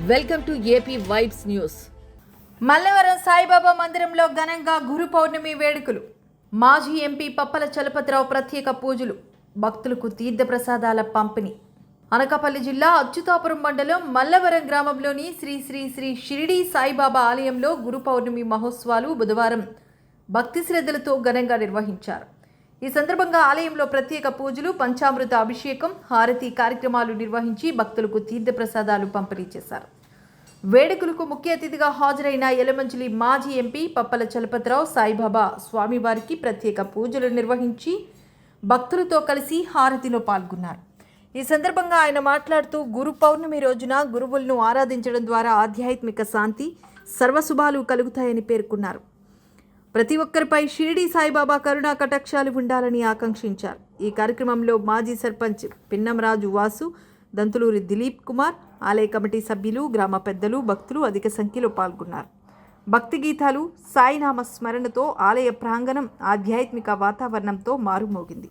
Welcome to AP vibes news. Mallavaram Saibaba మందిరంలో ఘనంగా గురు పౌర్ణమి వేడుకలు. మాజీ ఎంపీ పప్పల చలపతిరావు ప్రత్యేక పూజలు. భక్తులకు తీర్థప్రసాదాల పంపిణీ. అనకాపల్లి జిల్లా అచ్యుతాపురం మండలం మల్లవరం గ్రామంలోని శ్రీ శ్రీ శ్రీ షిరిడి సాయిబాబా ఆలయంలో గురు పౌర్ణమి మహోత్సవాలు బుధవారం భక్తి శ్రద్ధలతో ఘనంగా నిర్వహించారు. ఈ సందర్భంగా ఆలయంలో ప్రత్యేక పూజలు, పంచామృత అభిషేకం, హారతి కార్యక్రమాలు నిర్వహించి భక్తులకు తీర్థప్రసాదాలు పంపిణీ చేశారు. వేడుకలకు ముఖ్య అతిథిగా హాజరైన యలమంచిలి మాజీ ఎంపీ పప్పల చలపతిరావు సాయిబాబా స్వామివారికి ప్రత్యేక పూజలు నిర్వహించి భక్తులతో కలిసి హారతిలో పాల్గొన్నారు. ఈ సందర్భంగా ఆయన మాట్లాడుతూ గురు పౌర్ణమి రోజున గురువులను ఆరాధించడం ద్వారా ఆధ్యాత్మిక శాంతి, సర్వశుభాలు కలుగుతాయని పేర్కొన్నారు. ప్రతి ఒక్కరిపై షిరిడి సాయిబాబా కరుణా కటాక్షాలు ఉండాలని ఆకాంక్షించారు. ఈ కార్యక్రమంలో మాజీ సర్పంచ్ పిన్నంరాజు వాసు, దంతులూరి దిలీప్ కుమార్, ఆలయ కమిటీ సభ్యులు, గ్రామ పెద్దలు, భక్తులు అధిక సంఖ్యలో పాల్గొన్నారు. భక్తి గీతాలు, సాయినామ స్మరణతో ఆలయ ప్రాంగణం ఆధ్యాత్మిక వాతావరణంతో మారుమోగింది.